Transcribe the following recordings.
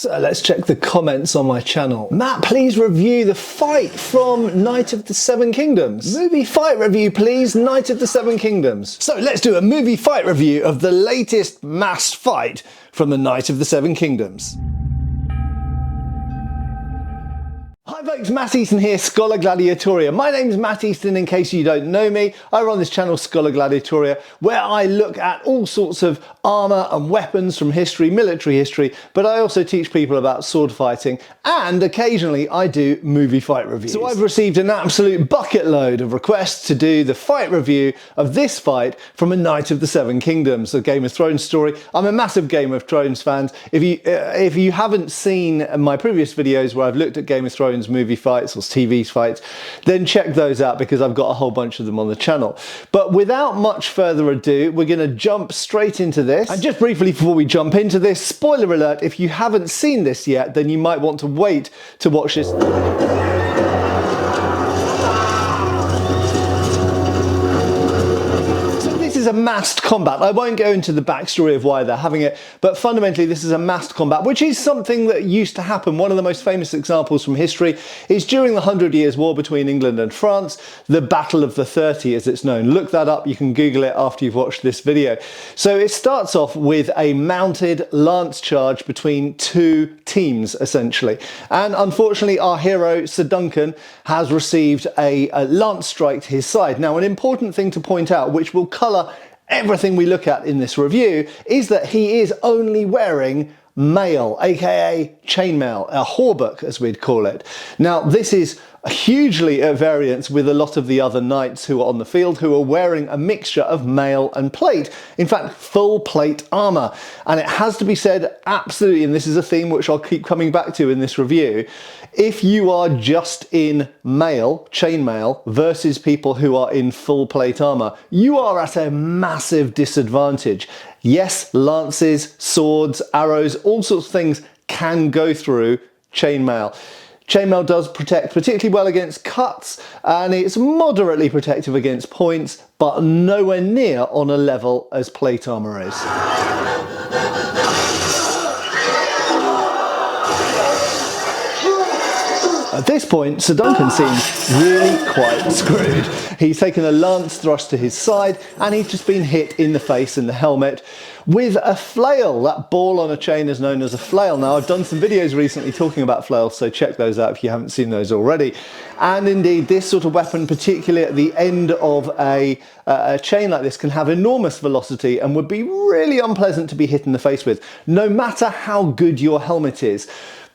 So let's check the comments on my channel. Matt, please review the fight from Knight of the Seven Kingdoms. Movie fight review, please, Knight of the Seven Kingdoms. So let's do a movie fight review of the latest mass fight from the Knight of the Seven Kingdoms. Hi folks, Matt Easton here, Schola Gladiatoria. My name's Matt Easton in case you don't know me. I run this channel, Schola Gladiatoria, where I look at all sorts of armour and weapons from history, military history, but I also teach people about sword fighting, and occasionally I do movie fight reviews. So I've received an absolute bucket load of requests to do the fight review of this fight from A Knight of the Seven Kingdoms, a Game of Thrones story. I'm a massive Game of Thrones fan. If you haven't seen my previous videos where I've looked at Game of Thrones movie fights or TV fights, then check those out because I've got a whole bunch of them on the channel. But without much further ado, we're going to jump straight into this. And just briefly before we jump into this, spoiler alert, if you haven't seen this yet, then you might want to wait to watch this. This is a massed combat. I won't go into the backstory of why they're having it, but fundamentally this is a massed combat, which is something that used to happen. One of the most famous examples from history is during the 100 Years' War between England and France, the Battle of the 30 as it's known. Look that up, you can Google it after you've watched this video. So it starts off with a mounted lance charge between two teams essentially. And unfortunately our hero, Sir Duncan, has received a lance strike to his side. Now an important thing to point out, which will colour everything we look at in this review, is that he is only wearing mail, aka chainmail, a hauberk as we'd call it. Now this is hugely at variance with a lot of the other knights who are on the field who are wearing a mixture of mail and plate, in fact full plate armour. And it has to be said absolutely, and this is a theme which I'll keep coming back to in this review, if you are just in mail, chainmail, versus people who are in full plate armour, you are at a massive disadvantage. Yes, lances, swords, arrows, all sorts of things can go through chainmail. Chainmail does protect particularly well against cuts, and it's moderately protective against points, but nowhere near on a level as plate armour is. At this point, Sir Duncan seems really quite screwed. He's taken a lance thrust to his side, and he's just been hit in the face in the helmet with a flail. That ball on a chain is known as a flail. Now, I've done some videos recently talking about flails, so check those out if you haven't seen those already. And indeed, this sort of weapon, particularly at the end of a chain like this, can have enormous velocity and would be really unpleasant to be hit in the face with, no matter how good your helmet is.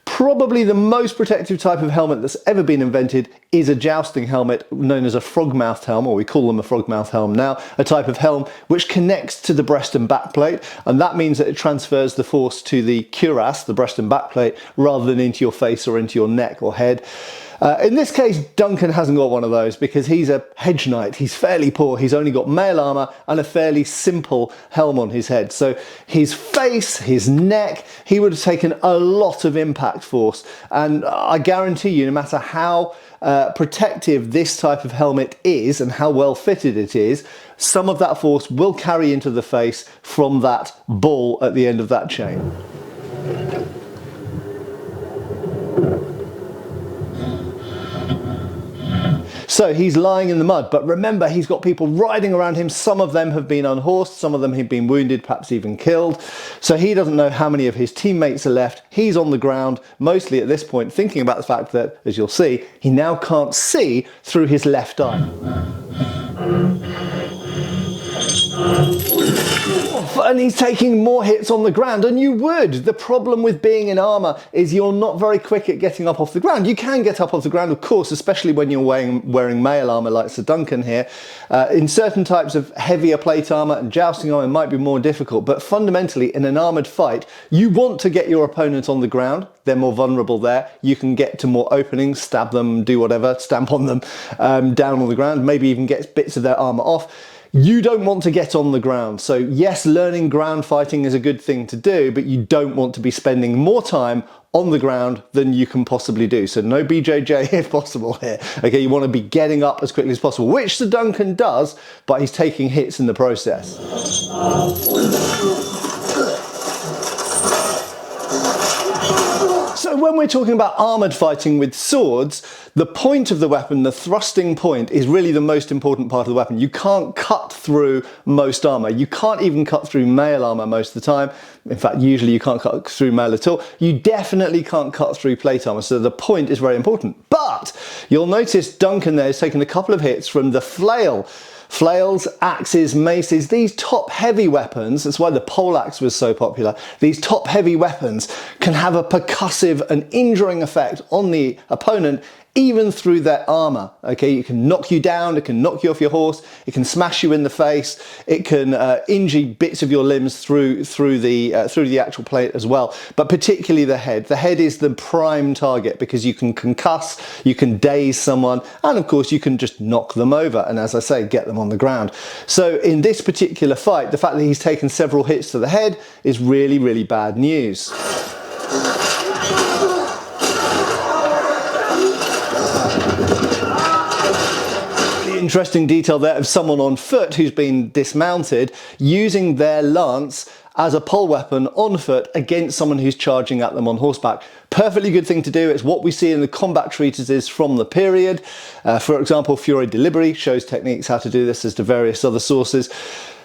Probably the most protective type of helmet that's ever been invented is a jousting helmet known as a frog-mouthed helm, or we call them a frog-mouthed helm now, a type of helm which connects to the breast and back plate, and that means that it transfers the force to the cuirass, the breast and back plate, rather than into your face or into your neck or head. In this case, Duncan hasn't got one of those because he's a hedge knight. He's fairly poor. He's only got mail armour and a fairly simple helm on his head. So his face, his neck, he would have taken a lot of impact force. And I guarantee you, no matter how protective this type of helmet is and how well fitted it is, some of that force will carry into the face from that ball at the end of that chain. So he's lying in the mud, but remember he's got people riding around him. Some of them have been unhorsed, some of them have been wounded, perhaps even killed. So he doesn't know how many of his teammates are left. He's on the ground, mostly at this point, thinking about the fact that, as you'll see, he now can't see through his left eye. And he's taking more hits on the ground, and you would. The problem with being in armour is you're not very quick at getting up off the ground. You can get up off the ground, of course, especially when you're wearing mail armour like Sir Duncan here. In certain types of heavier plate armour and jousting armour, it might be more difficult, but fundamentally in an armoured fight, you want to get your opponent on the ground. They're more vulnerable there. You can get to more openings, stab them, do whatever, stamp on them, down on the ground, maybe even get bits of their armour off. You don't want to get on the ground. So yes, learning ground fighting is a good thing to do, but you don't want to be spending more time on the ground than you can possibly do. So no BJJ if possible here. Okay, you want to be getting up as quickly as possible, which Sir Duncan does, but he's taking hits in the process. when we're talking about armoured fighting with swords, the point of the weapon, the thrusting point, is really the most important part of the weapon. You can't cut through most armour. You can't even cut through mail armour most of the time. In fact, usually you can't cut through mail at all. You definitely can't cut through plate armour, so the point is very important. But you'll notice Duncan there has taken a couple of hits from the flail. Flails, axes, maces, these top heavy weapons, that's why the poleaxe was so popular, these top heavy weapons can have a percussive and injuring effect on the opponent even through their armour. Okay, it can knock you down, it can knock you off your horse, it can smash you in the face, it can injure bits of your limbs through the actual plate as well, but particularly the head. The head is the prime target because you can concuss, you can daze someone, and of course you can just knock them over and, as I say, get them on the ground. So in this particular fight, the fact that he's taken several hits to the head is really, really bad news. Interesting detail there of someone on foot who's been dismounted using their lance as a pole weapon on foot against someone who's charging at them on horseback. Perfectly good thing to do. It's what we see in the combat treatises from the period. For example, Fiore de Liberi shows techniques how to do this, as to various other sources.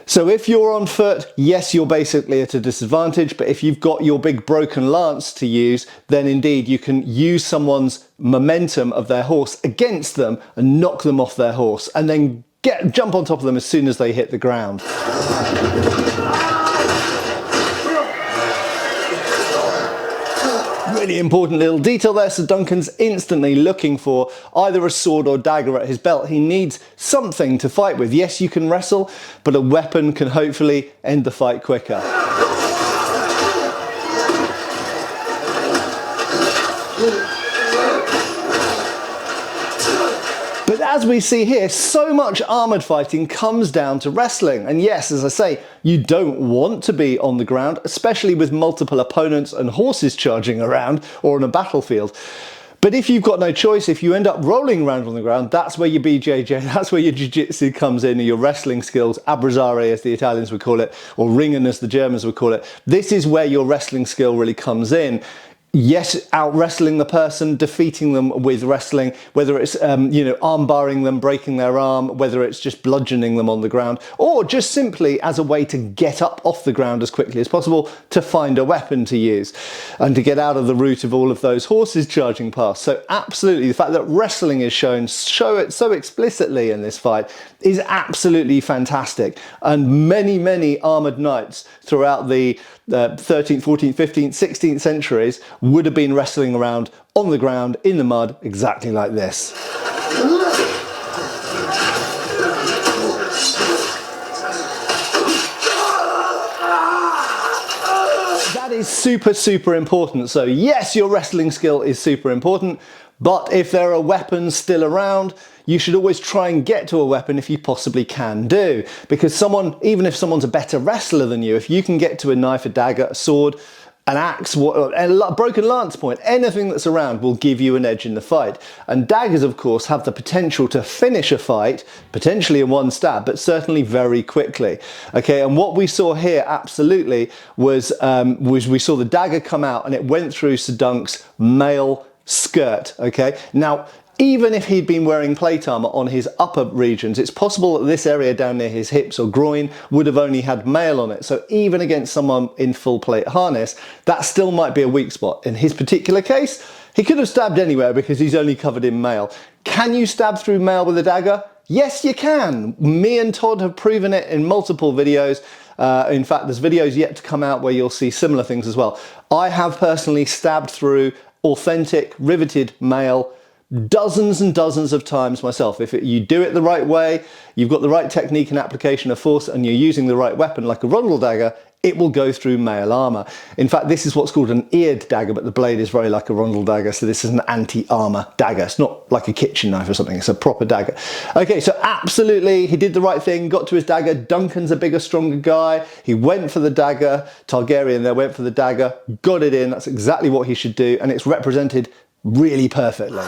So if you're on foot, yes, you're basically at a disadvantage, but if you've got your big broken lance to use, then indeed you can use someone's momentum of their horse against them and knock them off their horse, and then jump on top of them as soon as they hit the ground. Really important little detail there. So Duncan's instantly looking for either a sword or dagger at his belt. He needs something to fight with. Yes, you can wrestle, but a weapon can hopefully end the fight quicker. But as we see here, so much armoured fighting comes down to wrestling. And yes, as I say, you don't want to be on the ground, especially with multiple opponents and horses charging around or on a battlefield. But if you've got no choice, if you end up rolling around on the ground, that's where your BJJ, that's where your jiu-jitsu comes in, and your wrestling skills, abrazare as the Italians would call it, or ringen as the Germans would call it. This is where your wrestling skill really comes in. Yes, out wrestling the person, defeating them with wrestling, whether it's arm barring them, breaking their arm, whether it's just bludgeoning them on the ground, or just simply as a way to get up off the ground as quickly as possible to find a weapon to use and to get out of the route of all of those horses charging past. So absolutely, the fact that wrestling is show it so explicitly in this fight is absolutely fantastic. And many armoured knights throughout the 13th, 14th, 15th, 16th centuries would have been wrestling around on the ground in the mud exactly like this. That is super important. So yes, your wrestling skill is super important, but if there are weapons still around, you should always try and get to a weapon if you possibly can do. Because even if someone's a better wrestler than you, if you can get to a knife, a dagger, a sword, an axe, a broken lance point, anything that's around will give you an edge in the fight. And daggers, of course, have the potential to finish a fight, potentially in one stab, but certainly very quickly. Okay, and what we saw here absolutely was we saw the dagger come out and it went through Sir Dunk's mail skirt. Okay, now even if he'd been wearing plate armour on his upper regions, it's possible that this area down near his hips or groin would have only had mail on it. So even against someone in full plate harness, that still might be a weak spot. In his particular case, he could have stabbed anywhere because he's only covered in mail. Can you stab through mail with a dagger? Yes, you can. Me and Todd have proven it in multiple videos. In fact, there's videos yet to come out where you'll see similar things as well. I have personally stabbed through authentic riveted mail dozens and dozens of times myself. If you do it the right way, you've got the right technique and application of force, and you're using the right weapon like a rondel dagger, it will go through mail armour. In fact, this is what's called an eared dagger, but the blade is very like a rondel dagger, so this is an anti-armour dagger. It's not like a kitchen knife or something, it's a proper dagger. Okay, so absolutely, he did the right thing, got to his dagger. Duncan's a bigger, stronger guy. He went for the dagger. Targaryen there went for the dagger, got it in. That's exactly what he should do, and it's represented really perfectly.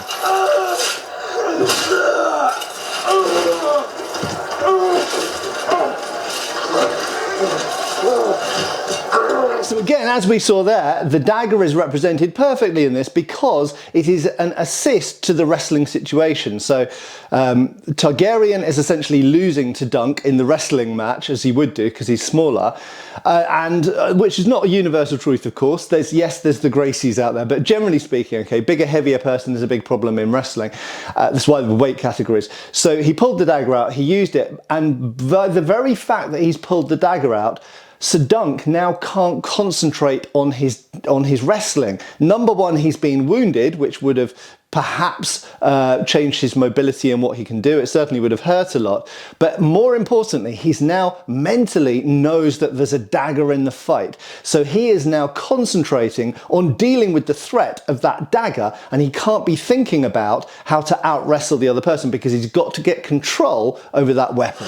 So again, as we saw there, the dagger is represented perfectly in this because it is an assist to the wrestling situation. So Targaryen is essentially losing to Dunk in the wrestling match, as he would do because he's smaller, and which is not a universal truth, of course. There's the Gracies out there, but generally speaking, okay, bigger, heavier person is a big problem in wrestling. That's why the weight categories. So he pulled the dagger out, he used it, and by the very fact that he's pulled the dagger out, Sir Dunk now can't concentrate on his wrestling. Number one, he's been wounded, which would have perhaps changed his mobility and what he can do. It certainly would have hurt a lot. But more importantly, he's now mentally knows that there's a dagger in the fight. So he is now concentrating on dealing with the threat of that dagger, and he can't be thinking about how to out-wrestle the other person because he's got to get control over that weapon.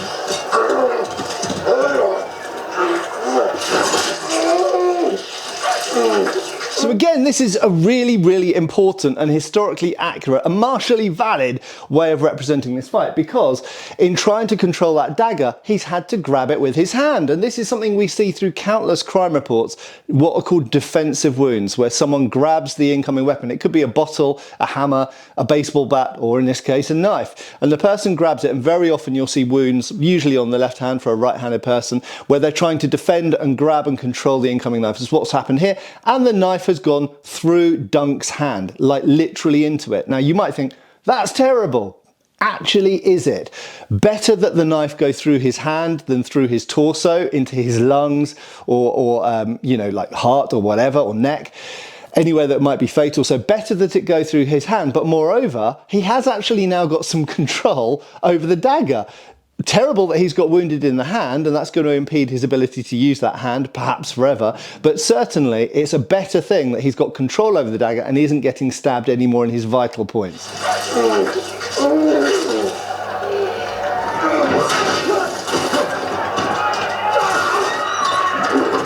So again, this is a really, really important and historically accurate and martially valid way of representing this fight, because in trying to control that dagger, he's had to grab it with his hand. And this is something we see through countless crime reports, what are called defensive wounds, where someone grabs the incoming weapon. It could be a bottle, a hammer, a baseball bat, or in this case, a knife. And the person grabs it, and very often you'll see wounds, usually on the left hand for a right-handed person, where they're trying to defend and grab and control the incoming knife. That's what's happened here. And the knife has gone through Dunk's hand, like literally into it. Now you might think, that's terrible. Actually, is it? Better that the knife go through his hand than through his torso, into his lungs, or you know, like heart or whatever, or neck. Anywhere that might be fatal. So better that it go through his hand. But moreover, he has actually now got some control over the dagger. Terrible that he's got wounded in the hand, and that's going to impede his ability to use that hand, perhaps forever. But certainly, it's a better thing that he's got control over the dagger and he isn't getting stabbed anymore in his vital points.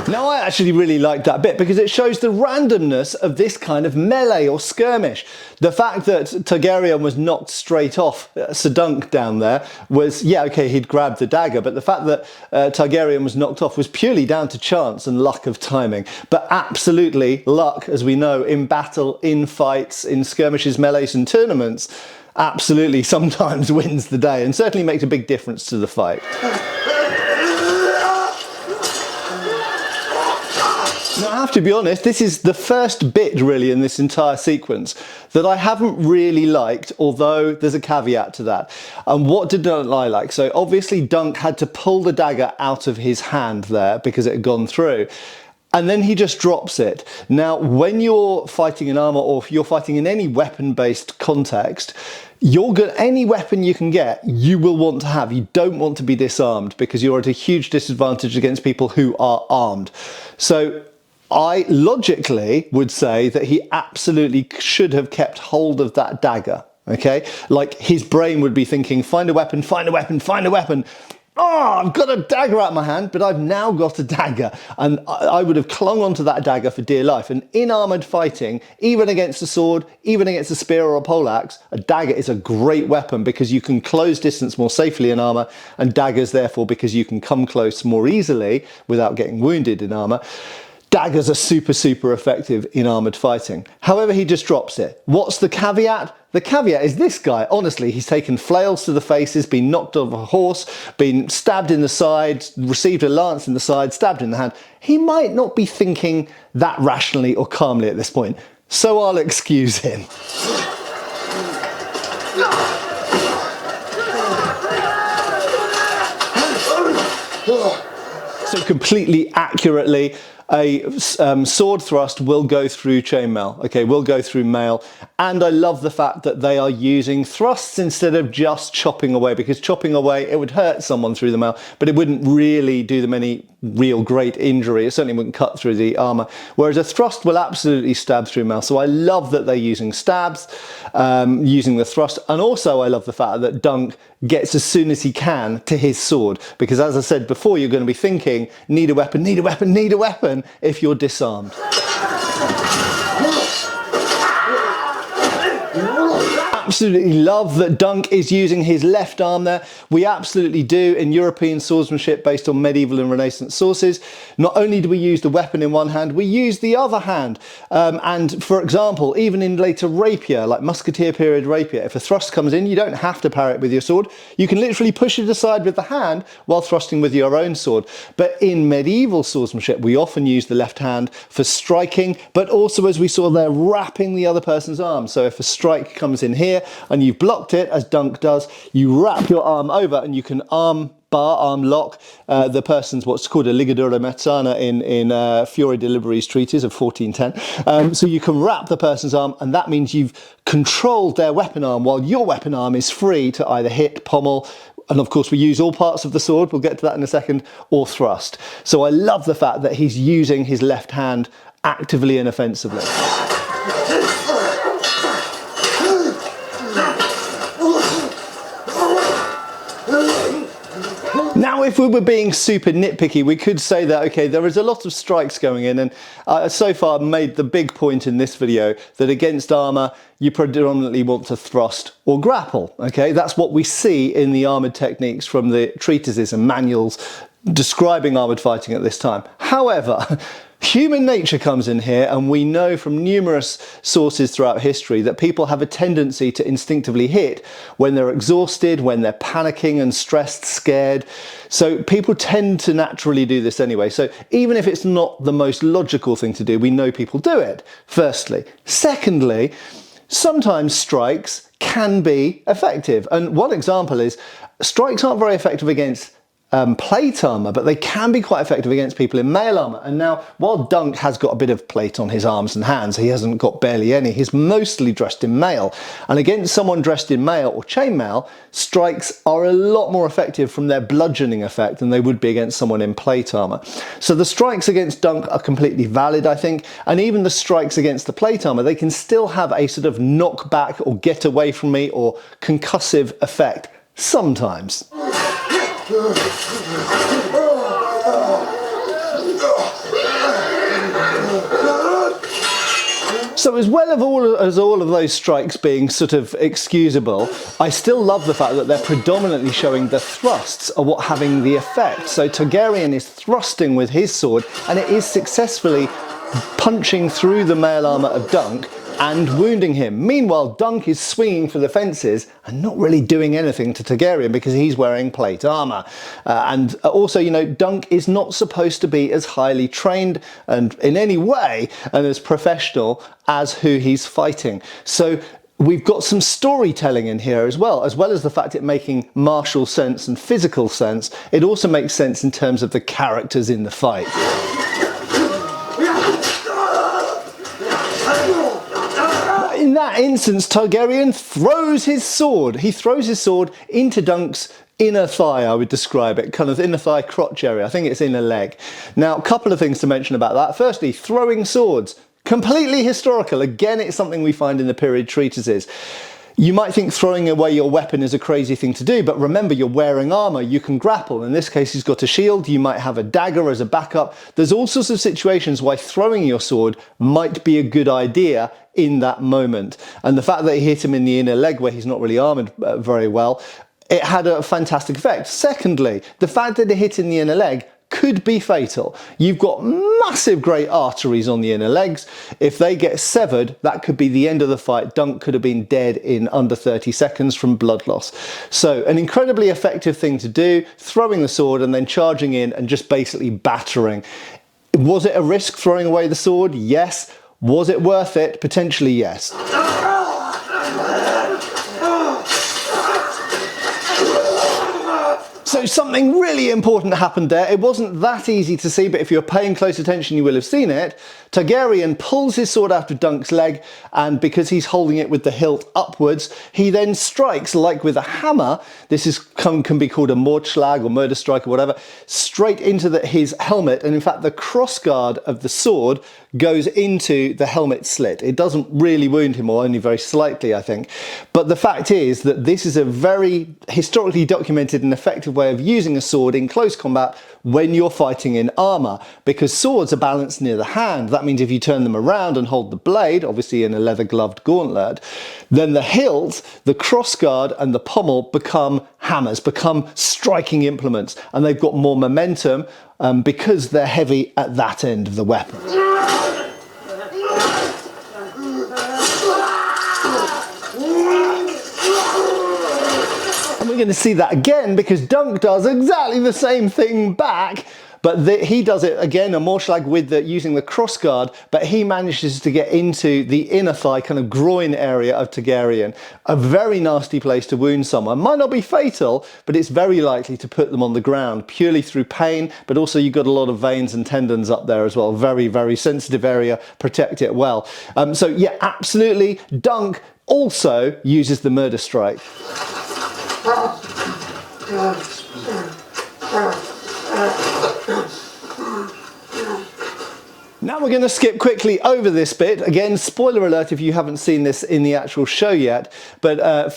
Now, I actually really like that bit because it shows the randomness of this kind of melee or skirmish. The fact that Targaryen was knocked straight off Sir Dunk down there was, yeah, okay, he'd grabbed the dagger, but the fact that Targaryen was knocked off was purely down to chance and luck of timing. But absolutely, luck, as we know, in battle, in fights, in skirmishes, melees and tournaments, absolutely sometimes wins the day and certainly makes a big difference to the fight. Now, I have to be honest, this is the first bit really in this entire sequence that I haven't really liked, although there's a caveat to that. And what did I like? So obviously Dunk had to pull the dagger out of his hand there because it had gone through. And then he just drops it. Now, when you're fighting in armor or if you're fighting in any weapon-based context, any weapon you can get, you will want to have. You don't want to be disarmed because you're at a huge disadvantage against people who are armed. So I logically would say that he absolutely should have kept hold of that dagger, okay? Like his brain would be thinking, find a weapon, find a weapon, find a weapon. Oh, I've got a dagger out of my hand, but I've now got a dagger. And I would have clung onto that dagger for dear life. And in armoured fighting, even against a sword, even against a spear or a poleaxe, a dagger is a great weapon because you can close distance more safely in armour, and daggers, therefore, because you can come close more easily without getting wounded in armour. Daggers are super, super effective in armoured fighting. However, he just drops it. What's the caveat? The caveat is this guy, honestly, he's taken flails to the faces, been knocked off a horse, been stabbed in the side, received a lance in the side, stabbed in the hand. He might not be thinking that rationally or calmly at this point, so I'll excuse him. So completely accurately, a sword thrust will go through chainmail, okay, will go through mail. And I love the fact that they are using thrusts instead of just chopping away, because chopping away, it would hurt someone through the mail, but it wouldn't really do them any real great injury. It certainly wouldn't cut through the armour, whereas a thrust will absolutely stab through mail. So I love that they're using stabs, using the thrust, and also I love the fact that Dunk gets as soon as he can to his sword, because as I said before, you're going to be thinking, need a weapon, need a weapon, need a weapon, if you're disarmed. absolutely love that Dunk is using his left arm there. We absolutely do in European swordsmanship based on medieval and Renaissance sources. Not only do we use the weapon in one hand, we use the other hand. And for example, even in later rapier, like musketeer period rapier, if a thrust comes in, you don't have to parry it with your sword. You can literally push it aside with the hand while thrusting with your own sword. But in medieval swordsmanship, we often use the left hand for striking, but also, as we saw there, wrapping the other person's arm. So if a strike comes in here and you've blocked it, as Dunk does, you wrap your arm over and you can arm lock the person's what's called a ligadura mezzana in Fiore de Liberi's treatise of 1410. So you can wrap the person's arm, and that means you've controlled their weapon arm while your weapon arm is free to either hit, pommel, and of course we use all parts of the sword, we'll get to that in a second, or thrust. So I love the fact that he's using his left hand actively and offensively. Now, if we were being super nitpicky, we could say that, okay, there is a lot of strikes going in, and so far made the big point in this video that against armour, you predominantly want to thrust or grapple, okay? That's what we see in the armoured techniques from the treatises and manuals describing armoured fighting at this time. However, human nature comes in here, and we know from numerous sources throughout history that people have a tendency to instinctively hit when they're exhausted, when they're panicking and stressed, scared. So people tend to naturally do this anyway. So even if it's not the most logical thing to do, we know people do it, firstly. Secondly, sometimes strikes can be effective. And one example is strikes aren't very effective against plate armour, but they can be quite effective against people in mail armour. And now, while Dunk has got a bit of plate on his arms and hands, he hasn't got barely any. He's mostly dressed in mail. And against someone dressed in mail or chainmail, strikes are a lot more effective from their bludgeoning effect than they would be against someone in plate armour. So the strikes against Dunk are completely valid, I think. And even the strikes against the plate armour, they can still have a sort of knockback or get away from me or concussive effect sometimes. So as well as all of those strikes being sort of excusable, I still love the fact that they're predominantly showing the thrusts are what having the effect. So Targaryen is thrusting with his sword, and it is successfully punching through the mail armour of Dunk and wounding him. Meanwhile, Dunk is swinging for the fences and not really doing anything to Targaryen because he's wearing plate armour. And also, you know, Dunk is not supposed to be as highly trained and in any way and as professional as who he's fighting. So we've got some storytelling in here as well as the fact it making martial sense and physical sense. It also makes sense in terms of the characters in the fight. In that instance, Targaryen throws his sword. He throws his sword into Dunk's inner thigh, I would describe it, kind of inner thigh crotch area. I think it's inner leg. Now, a couple of things to mention about that. Firstly, throwing swords. Completely historical. Again, it's something we find in the period treatises. You might think throwing away your weapon is a crazy thing to do, but remember, you're wearing armour, you can grapple. In this case, he's got a shield, you might have a dagger as a backup. There's all sorts of situations why throwing your sword might be a good idea in that moment. And the fact that he hit him in the inner leg where he's not really armoured very well, it had a fantastic effect. Secondly, the fact that it hit in the inner leg could be fatal. You've got massive great arteries on the inner legs. If they get severed, that could be the end of the fight. Dunk could have been dead in under 30 seconds from blood loss. So an incredibly effective thing to do, throwing the sword and then charging in and just basically battering. Was it a risk throwing away the sword? Yes. Was it worth it? Potentially yes. So something really important happened there. It wasn't that easy to see, but if you're paying close attention, you will have seen it. Targaryen pulls his sword out of Dunk's leg, and because he's holding it with the hilt upwards, he then strikes, like with a hammer, can be called a mordschlag or murder strike or whatever, straight into his helmet, and in fact the crossguard of the sword goes into the helmet slit. It doesn't really wound him, or only very slightly, I think. But the fact is that this is a very historically documented and effective way of using a sword in close combat when you're fighting in armour, because swords are balanced near the hand. That means if you turn them around and hold the blade, obviously in a leather gloved gauntlet, then the hilt, the crossguard and the pommel become hammers, become striking implements, and they've got more momentum because they're heavy at that end of the weapon. And we're going to see that again because Dunk does exactly the same thing back, but he does it again, a Morschlag with using the crossguard, but he manages to get into the inner thigh, kind of groin area of Targaryen. A very nasty place to wound someone. Might not be fatal, but it's very likely to put them on the ground purely through pain, but also you've got a lot of veins and tendons up there as well. Very, very sensitive area. Protect it well. So yeah, absolutely. Dunk also uses the murder strike. Now we're going to skip quickly over this bit. Again, spoiler alert if you haven't seen this in the actual show yet, but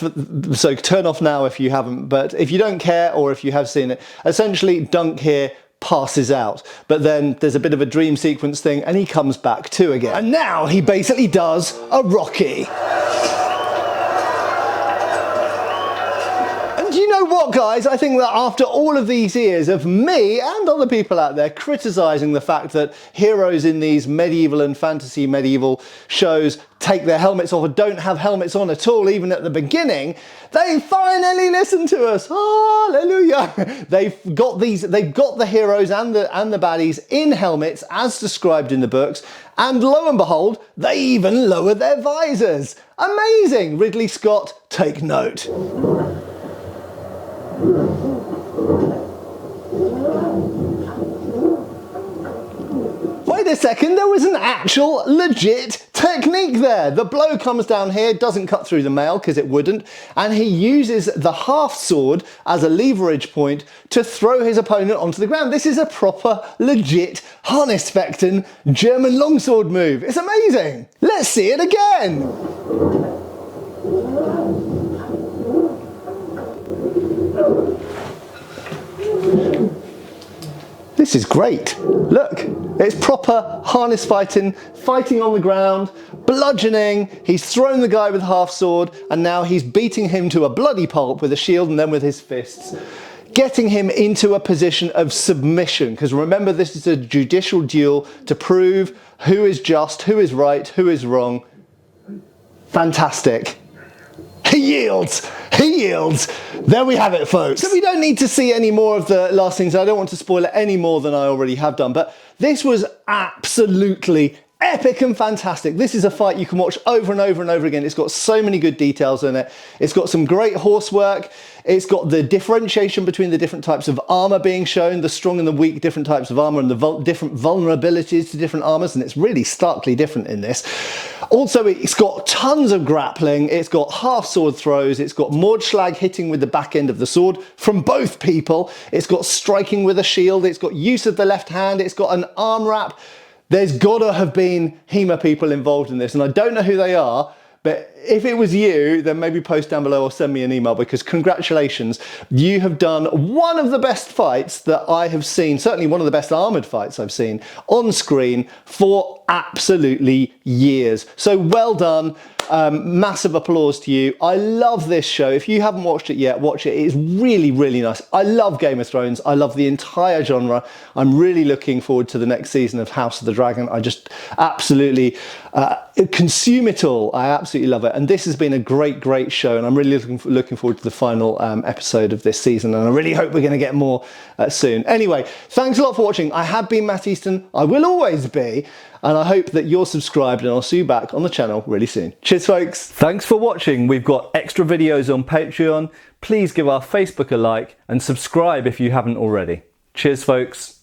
so turn off now if you haven't. But if you don't care, or if you have seen it, essentially Dunk here passes out, but then there's a bit of a dream sequence thing and he comes back to again. And now he basically does a Rocky. You know what, guys? I think that after all of these years of me and other people out there criticising the fact that heroes in these medieval and fantasy medieval shows take their helmets off or don't have helmets on at all, even at the beginning, they finally listen to us. Hallelujah! They've got the heroes and the baddies in helmets as described in the books, and lo and behold, they even lower their visors. Amazing! Ridley Scott, take note. Wait a second, there was an actual legit technique there. The blow comes down here, doesn't cut through the mail because it wouldn't, and he uses the half sword as a leverage point to throw his opponent onto the ground. This is a proper, legit, harness-fechten German longsword move. It's amazing. Let's see it again. This is great. Look, it's proper harness fighting, fighting on the ground, bludgeoning. He's thrown the guy with half sword, and now he's beating him to a bloody pulp with a shield and then with his fists, getting him into a position of submission. Because remember, this is a judicial duel to prove who is just, who is right, who is wrong. Fantastic. He yields! He yields! There we have it, folks. So we don't need to see any more of the last things. I don't want to spoil it any more than I already have done, but this was absolutely epic and fantastic. This is a fight you can watch over and over and over again. It's got so many good details in it. It's got some great horse work. It's got the differentiation between the different types of armour being shown, the strong and the weak different types of armour, and the different vulnerabilities to different armours, and it's really starkly different in this. Also, it's got tons of grappling, it's got half sword throws, it's got Morschlag hitting with the back end of the sword from both people, it's got striking with a shield, it's got use of the left hand, it's got an arm wrap. There's gotta have been HEMA people involved in this, and I don't know who they are, but if it was you, then maybe post down below or send me an email, because congratulations, you have done one of the best fights that I have seen, certainly one of the best armoured fights I've seen on screen for absolutely years. So well done. Massive applause to you. I love this show. If you haven't watched it yet, watch it. It's really, really nice. I love Game of Thrones. I love the entire genre. I'm really looking forward to the next season of House of the Dragon. I just absolutely consume it all. I absolutely love it. And this has been a great, great show. And I'm really looking forward to the final episode of this season. And I really hope we're going to get more soon. Anyway, thanks a lot for watching. I have been Matt Easton. I will always be. And I hope that you're subscribed, and I'll see you back on the channel really soon. Cheers, folks. Thanks for watching. We've got extra videos on Patreon. Please give our Facebook a like and subscribe if you haven't already. Cheers, folks.